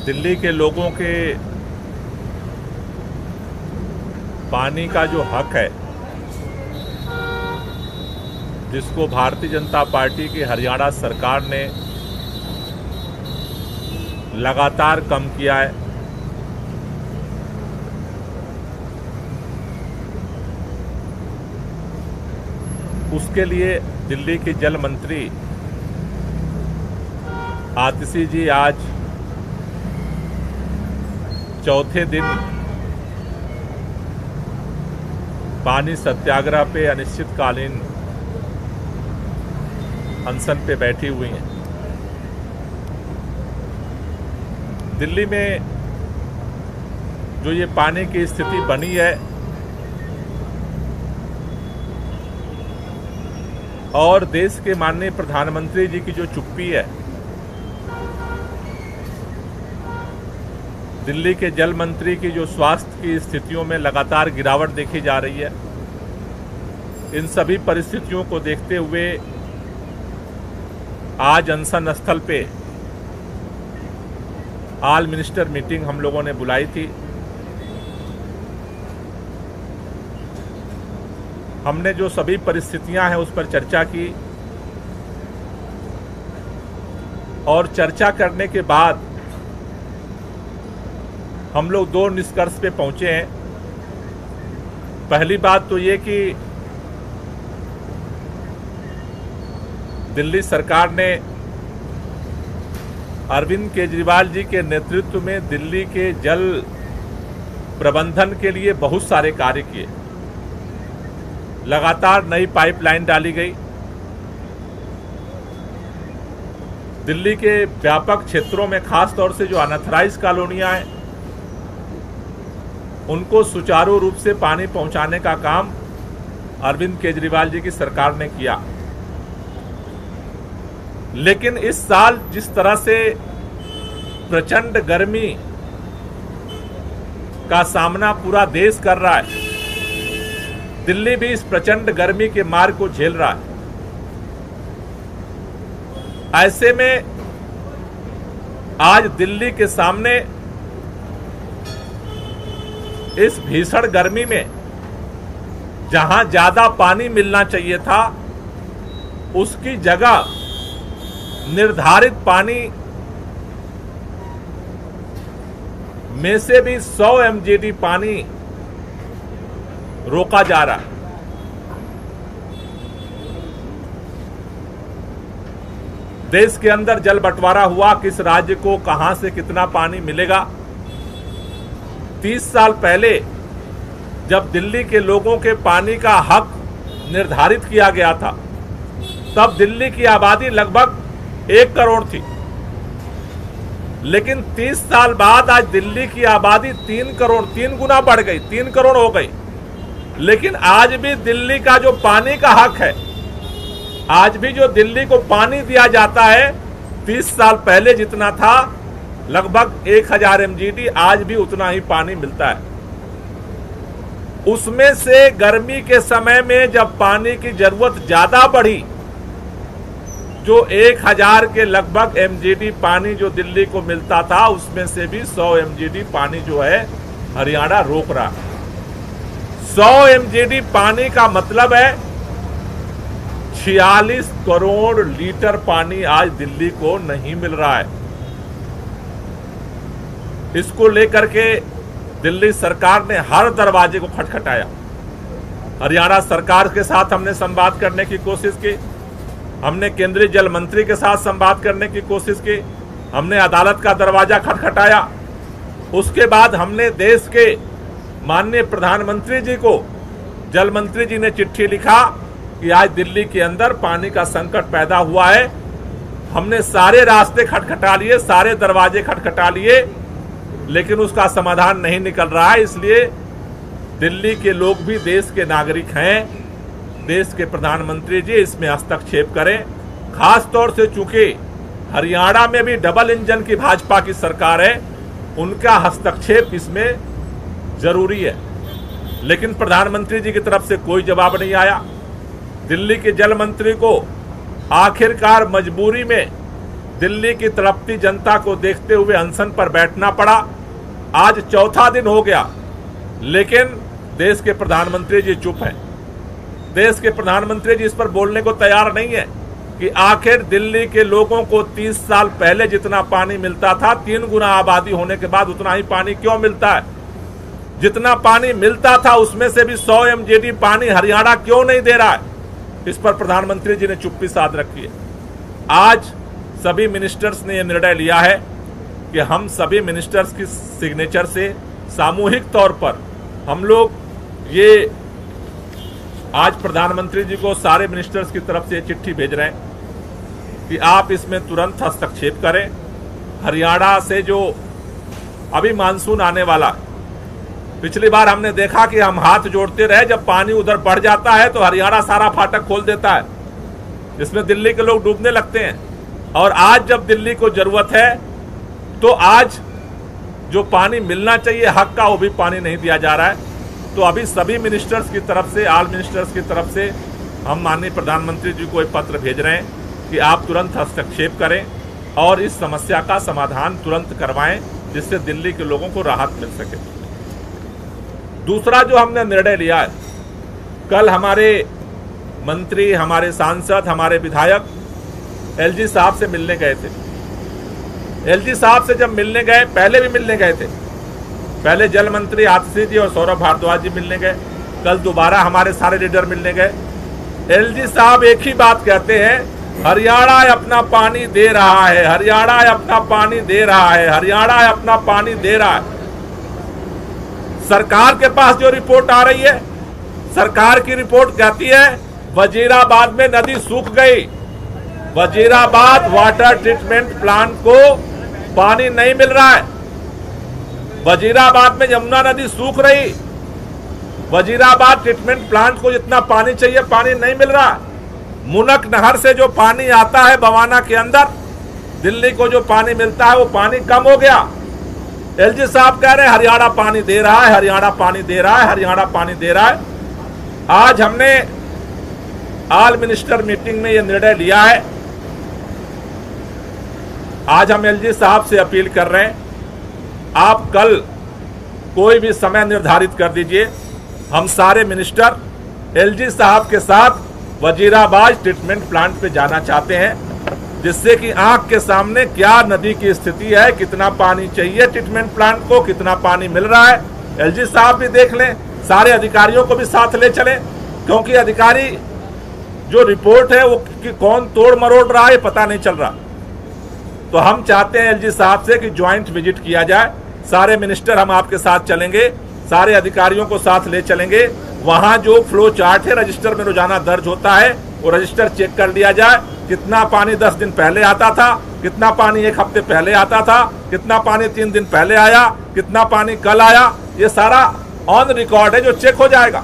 दिल्ली के लोगों के पानी का जो हक है, जिसको भारतीय जनता पार्टी की हरियाणा सरकार ने लगातार कम किया है, उसके लिए दिल्ली के जल मंत्री आतिशी जी आज चौथे दिन पानी सत्याग्रह पे अनिश्चितकालीन अनशन पे बैठी हुई हैं। दिल्ली में जो ये पानी की स्थिति बनी है और देश के माननीय प्रधानमंत्री जी की जो चुप्पी है, दिल्ली के जल मंत्री की जो स्वास्थ्य की स्थितियों में लगातार गिरावट देखी जा रही है, इन सभी परिस्थितियों को देखते हुए आज अनशन स्थल पे ऑल मिनिस्टर मीटिंग हम लोगों ने बुलाई थी। हमने जो सभी परिस्थितियां हैं उस पर चर्चा की और चर्चा करने के बाद हम लोग दो निष्कर्ष पे पहुंचे हैं। पहली बात तो ये कि दिल्ली सरकार ने अरविंद केजरीवाल जी के नेतृत्व में दिल्ली के जल प्रबंधन के लिए बहुत सारे कार्य किए। लगातार नई पाइपलाइन डाली गई। दिल्ली के व्यापक क्षेत्रों में खास तौर से जो अनऑथराइज कॉलोनियां हैं उनको सुचारू रूप से पानी पहुंचाने का काम अरविंद केजरीवाल जी की सरकार ने किया। लेकिन इस साल जिस तरह से प्रचंड गर्मी का सामना पूरा देश कर रहा है, दिल्ली भी इस प्रचंड गर्मी के मार को झेल रहा है। ऐसे में आज दिल्ली के सामने इस भीषण गर्मी में जहां ज्यादा पानी मिलना चाहिए था, उसकी जगह निर्धारित पानी में से भी 100 MGD पानी रोका जा रहा है। देश के अंदर जल बंटवारा हुआ, किस राज्य को कहां से कितना पानी मिलेगा। 30 साल पहले जब दिल्ली के लोगों के पानी का हक निर्धारित किया गया था, तब दिल्ली की आबादी लगभग 1 करोड़ थी। लेकिन 30 साल बाद आज दिल्ली की आबादी 3 करोड़, 3 गुना बढ़ गई, 3 करोड़ हो गई। लेकिन आज भी दिल्ली का जो पानी का हक है, आज भी जो दिल्ली को पानी दिया जाता है, 30 साल पहले जितना था लगभग 1000 MGD, आज भी उतना ही पानी मिलता है। उसमें से गर्मी के समय में जब पानी की जरूरत ज्यादा बढ़ी, जो 1000 के लगभग MGD पानी जो दिल्ली को मिलता था, उसमें से भी 100 MGD पानी जो है हरियाणा रोक रहा है। 100 MGD पानी का मतलब है 46 करोड़ लीटर पानी आज दिल्ली को नहीं मिल रहा है। इसको लेकर के दिल्ली सरकार ने हर दरवाजे को खटखटाया। हरियाणा सरकार के साथ हमने संवाद करने की कोशिश की, हमने केंद्रीय जल मंत्री के साथ संवाद करने की कोशिश की, हमने अदालत का दरवाजा खटखटाया। उसके बाद हमने देश के माननीय प्रधानमंत्री जी को, जल मंत्री जी ने चिट्ठी लिखा कि आज दिल्ली के अंदर पानी का संकट पैदा हुआ है। हमने सारे रास्ते खटखटा लिए, सारे दरवाजे खटखटा लिए, लेकिन उसका समाधान नहीं निकल रहा है। इसलिए दिल्ली के लोग भी देश के नागरिक हैं, देश के प्रधानमंत्री जी इसमें हस्तक्षेप करें। खास तौर से चूंकि हरियाणा में भी डबल इंजन की भाजपा की सरकार है, उनका हस्तक्षेप इसमें जरूरी है। लेकिन प्रधानमंत्री जी की तरफ से कोई जवाब नहीं आया। दिल्ली के जल मंत्री को आखिरकार मजबूरी में दिल्ली की तड़पती जनता को देखते हुए अनशन पर बैठना पड़ा। आज चौथा दिन हो गया, लेकिन देश के प्रधानमंत्री जी चुप हैं। देश के प्रधानमंत्री जी इस पर बोलने को तैयार नहीं है कि आखिर दिल्ली के लोगों को 30 साल पहले जितना पानी मिलता था, 3 गुना आबादी होने के बाद उतना ही पानी क्यों मिलता है? जितना पानी मिलता था उसमें से भी 100 MGD पानी हरियाणा क्यों नहीं दे रहा है? इस पर प्रधानमंत्री जी ने चुप्पी साध रखी है। आज सभी मिनिस्टर्स ने यह निर्णय लिया है कि हम सभी मिनिस्टर्स की सिग्नेचर से सामूहिक तौर पर हम लोग ये आज प्रधानमंत्री जी को सारे मिनिस्टर्स की तरफ से चिट्ठी भेज रहे हैं कि आप इसमें तुरंत हस्तक्षेप करें। हरियाणा से जो अभी मानसून आने वाला, पिछली बार हमने देखा कि हम हाथ जोड़ते रहे, जब पानी उधर बढ़ जाता है तो हरियाणा सारा फाटक खोल देता है, जिसमें दिल्ली के लोग डूबने लगते हैं। और आज जब दिल्ली को जरूरत है तो आज जो पानी मिलना चाहिए हक का, वो भी पानी नहीं दिया जा रहा है। तो अभी सभी मिनिस्टर्स की तरफ से, ऑल मिनिस्टर्स की तरफ से हम माननीय प्रधानमंत्री जी को एक पत्र भेज रहे हैं कि आप तुरंत हस्तक्षेप करें और इस समस्या का समाधान तुरंत करवाएं, जिससे दिल्ली के लोगों को राहत मिल सके। दूसरा जो हमने निर्णय लिया है, कल हमारे मंत्री, हमारे सांसद, हमारे विधायक एलजी साहब से मिलने गए थे। एलजी साहब से जब मिलने गए, पहले भी मिलने गए थे, पहले जल मंत्री आतिशी जी और सौरभ भारद्वाज जी मिलने गए, कल दोबारा हमारे सारे लीडर मिलने गए। एलजी साहब एक ही बात कहते हैं, हरियाणा अपना पानी दे रहा है, हरियाणा अपना पानी दे रहा है, हरियाणा अपना पानी दे रहा है। सरकार के पास जो रिपोर्ट आ रही है, सरकार की रिपोर्ट कहती है वजीराबाद में नदी सूख गई, वजीराबाद वाटर ट्रीटमेंट प्लांट को पानी नहीं मिल रहा है, वजीराबाद में यमुना नदी सूख रही, वजीराबाद ट्रीटमेंट प्लांट को जितना पानी चाहिए पानी नहीं मिल रहा। मुनक नहर से जो पानी आता है बवाना के अंदर, दिल्ली को जो पानी मिलता है वो पानी कम हो गया। एलजी साहब कह रहे हैं हरियाणा पानी दे रहा है, हरियाणा पानी दे रहा है, हरियाणा पानी दे रहा है। आज हमने ऑल मिनिस्टर मीटिंग में यह निर्णय लिया है। आज हम एलजी साहब से अपील कर रहे हैं, आप कल कोई भी समय निर्धारित कर दीजिए, हम सारे मिनिस्टर एलजी साहब के साथ वजीराबाद ट्रीटमेंट प्लांट पे जाना चाहते हैं, जिससे कि आंख के सामने क्या नदी की स्थिति है, कितना पानी चाहिए ट्रीटमेंट प्लांट को, कितना पानी मिल रहा है, एलजी साहब भी देख लें, सारे अधिकारियों को भी साथ ले चलें, क्योंकि अधिकारी जो रिपोर्ट है वो कि कौन तोड़ मरोड़ रहा है पता नहीं चल रहा। तो हम चाहते हैं एलजी साहब से कि ज्वाइंट विजिट किया जाए, सारे मिनिस्टर हम आपके साथ चलेंगे, सारे अधिकारियों को साथ ले चलेंगे। वहां जो फ्लो चार्ट है रजिस्टर में रोजाना दर्ज होता है, वो रजिस्टर चेक कर लिया जाए, कितना पानी 10 दिन पहले आता था, कितना पानी 1 हफ्ते पहले आता था, कितना पानी 3 दिन पहले आया, कितना पानी कल आया, ये सारा ऑन रिकॉर्ड है जो चेक हो जाएगा।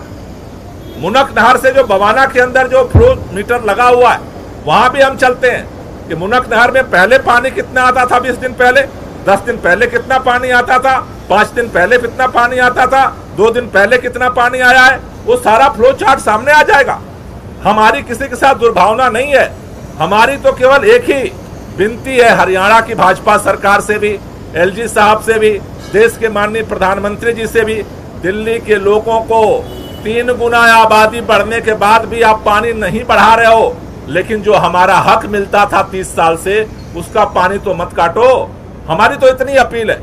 मुनक नहर से जो बवाना के अंदर जो फ्लो मीटर लगा हुआ है, वहां भी हम चलते हैं कि मुनक नहर में पहले पानी कितना आता था, 20 दिन पहले, 10 दिन पहले कितना पानी आता था, 5 दिन पहले कितना पानी आता था, 2 दिन पहले कितना पानी आया है, वो सारा फ्लो चार्ट सामने आ जाएगा। हमारी किसी के साथ दुर्भावना नहीं है, हमारी तो केवल एक ही विनती है हरियाणा की भाजपा सरकार से भी, एलजी साहब से भी, देश के माननीय प्रधानमंत्री जी से भी, दिल्ली के लोगों को 3 गुना आबादी बढ़ने के बाद भी आप पानी नहीं बढ़ा रहे हो, लेकिन जो हमारा हक मिलता था 30 साल से, उसका पानी तो मत काटो। हमारी तो इतनी अपील है,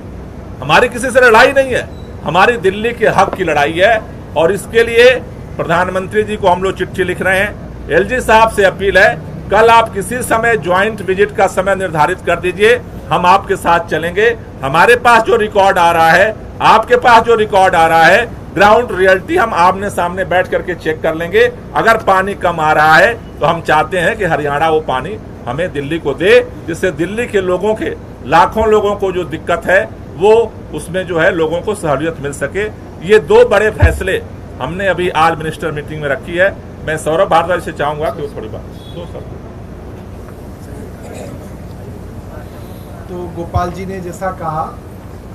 हमारी किसी से लड़ाई नहीं है, हमारी दिल्ली के हक की लड़ाई है। और इसके लिए प्रधानमंत्री जी को हम लोग चिट्ठी लिख रहे हैं। एलजी साहब से अपील है, कल आप किसी समय ज्वाइंट विजिट का समय निर्धारित कर दीजिए, हम आपके साथ चलेंगे। हमारे पास जो रिकॉर्ड आ रहा है, आपके पास जो रिकॉर्ड आ रहा है, ग्राउंड रियलिटी हम आमने सामने बैठ करके चेक कर लेंगे। अगर पानी कम आ रहा है तो हम चाहते हैं कि हरियाणा वो पानी हमें दिल्ली को दे, जिससे दिल्ली के लोगों के, लाखों लोगों को जो दिक्कत है वो उसमें जो है लोगों को सहूलियत मिल सके। ये 2 बड़े फैसले हमने अभी ऑल मिनिस्टर मीटिंग में रखी है। मैं सौरभ भारद्वाज से चाहूंगा कि वो थोड़ी बात दो सर। तो गोपाल जी ने जैसा कहा,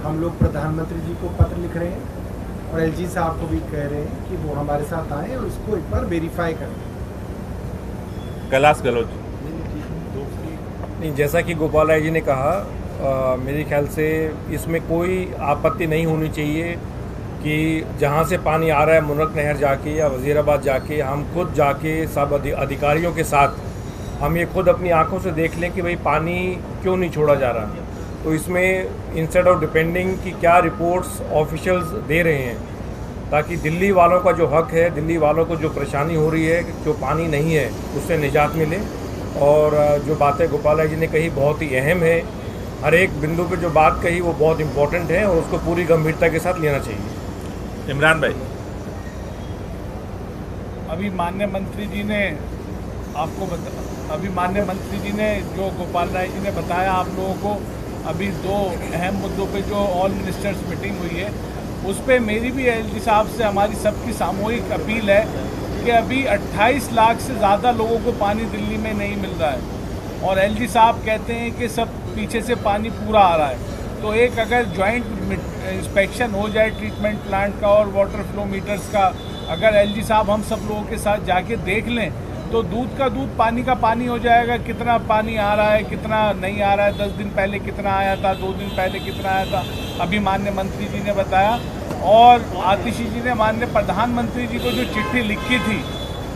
हम लोग प्रधानमंत्री जी को पत्र लिख रहे हैं और एलजी साहब को भी कह रहे हैं कि वो हमारे साथ आए और इसको एक बार वेरीफाई करें। कैलाश गहलोत। नहीं, जैसा कि गोपाल राय जी ने कहा, मेरे ख्याल से इसमें कोई आपत्ति नहीं होनी चाहिए कि जहाँ से पानी आ रहा है मुनक नहर जाके या वज़ीराबाद जाके हम खुद जाके सब अधिकारियों के साथ हम ये खुद अपनी आंखों से देख लें कि भाई पानी क्यों नहीं छोड़ा जा रहा। तो इसमें इंस्टेड ऑफ डिपेंडिंग कि क्या रिपोर्ट्स ऑफिशियल्स दे रहे हैं, ताकि दिल्ली वालों का जो हक है, दिल्ली वालों को जो परेशानी हो रही है, जो पानी नहीं है, उससे निजात मिले। और जो बातें गोपाल राय जी ने कही बहुत ही अहम है। हर एक बिंदु पे जो बात कही वो बहुत इम्पोर्टेंट है और उसको पूरी गंभीरता के साथ लेना चाहिए। इमरान भाई, अभी माननीय मंत्री जी ने माननीय मंत्री जी ने जो गोपाल राय जी ने बताया आप लोगों को, अभी दो अहम मुद्दों पे जो ऑल मिनिस्टर्स मीटिंग हुई है उस पे मेरी भी एलजी साहब से हमारी सबकी सामूहिक अपील है कि अभी 28 लाख से ज़्यादा लोगों को पानी दिल्ली में नहीं मिल रहा है और एलजी साहब कहते हैं कि सब पीछे से पानी पूरा आ रहा है। तो एक अगर जॉइंट इंस्पेक्शन हो जाए ट्रीटमेंट प्लांट का और वाटर फ्लो मीटर्स का, अगर एलजी साहब हम सब लोगों के साथ जाके देख लें तो दूध का दूध पानी का पानी हो जाएगा। कितना पानी आ रहा है, कितना नहीं आ रहा है, 10 दिन पहले कितना आया था, 2 दिन पहले कितना आया था, अभी माननीय मंत्री जी ने बताया। और आतिशी जी ने माननीय प्रधानमंत्री जी को जो चिट्ठी लिखी थी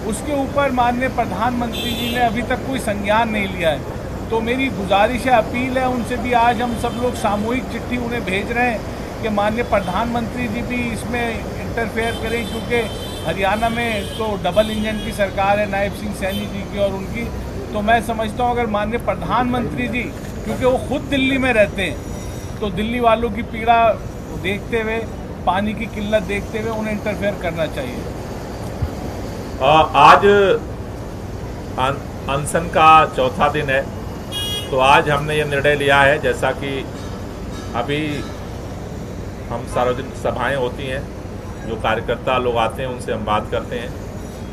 उसके ऊपर माननीय प्रधानमंत्री जी ने अभी तक कोई संज्ञान नहीं लिया है। तो मेरी गुजारिश है, अपील है उनसे भी, आज हम सब लोग सामूहिक चिट्ठी उन्हें भेज रहे हैं कि माननीय प्रधानमंत्री जी भी इसमें इंटरफेयर करें, क्योंकि हरियाणा में तो डबल इंजन की सरकार है नायब सिंह सैनी जी की और उनकी। तो मैं समझता हूँ अगर माननीय प्रधानमंत्री जी, क्योंकि वो खुद दिल्ली में रहते हैं, तो दिल्ली वालों की पीड़ा देखते हुए, पानी की किल्लत देखते हुए उन्हें इंटरफेयर करना चाहिए। आज अनशन का चौथा दिन है, तो आज हमने ये निर्णय लिया है, जैसा कि अभी हम सार्वजनिक सभाएं होती हैं, जो कार्यकर्ता लोग आते हैं उनसे हम बात करते हैं,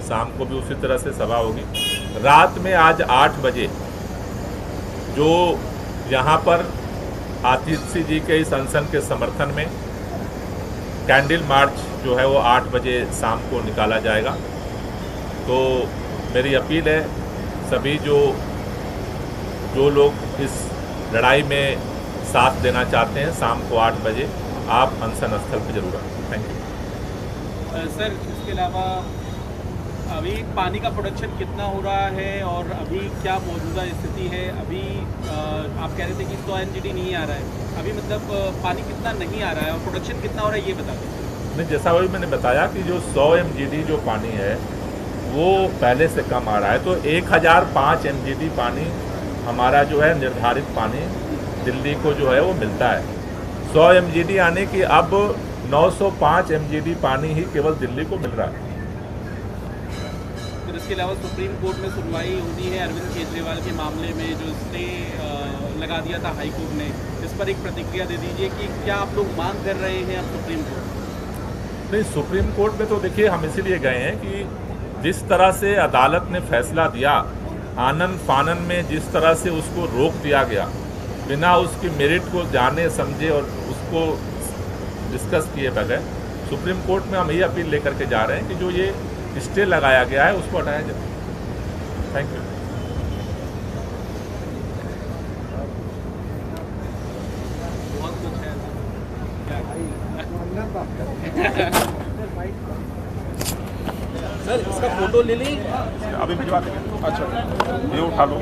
शाम को भी उसी तरह से सभा होगी। रात में आज 8 बजे जो यहाँ पर आतिशी जी के इस अनशन के समर्थन में कैंडल मार्च जो है वो 8 बजे शाम को निकाला जाएगा। तो मेरी अपील है सभी जो लोग इस लड़ाई में साथ देना चाहते हैं, शाम को 8 बजे आप अनशन स्थल पर जरूर आएं। Thank you sir. इसके अलावा अभी पानी का प्रोडक्शन कितना हो रहा है और अभी क्या मौजूदा स्थिति है? अभी आप कह रहे थे कि 100 MGD नहीं आ रहा है, अभी मतलब पानी कितना नहीं आ रहा है और प्रोडक्शन कितना हो रहा है ये बता दें। नहीं, जैसा वही मैंने बताया कि जो 100 MGD जो पानी है वो पहले से कम आ रहा है, तो 1005 MGD पानी हमारा जो है निर्धारित पानी दिल्ली को जो है वो मिलता है। 100 MGD आने की अब 905 MGD पानी ही केवल दिल्ली को मिल रहा है। फिर इसके अलावा सुप्रीम कोर्ट में सुनवाई होनी है अरविंद केजरीवाल के मामले में, जो स्टे लगा दिया था हाई कोर्ट ने, इस पर एक प्रतिक्रिया दे दीजिए कि क्या आप लोग मांग कर रहे हैं अब सुप्रीम कोर्ट? नहीं, सुप्रीम कोर्ट में तो देखिए हम इसीलिए गए हैं कि जिस तरह से अदालत ने फैसला दिया, आनन फानन में जिस तरह से उसको रोक दिया गया, बिना उसकी मेरिट को जाने समझे और उसको डिस्कस किए बगैर, सुप्रीम कोर्ट में हम यही अपील लेकर के जा रहे हैं कि जो ये स्टे लगाया गया है उसको हटाया जाए। Thank you. बहुत कुछ है सर, इसका फोटो ले ली अभी भिजवा देंगे। अच्छा, ये उठा लो।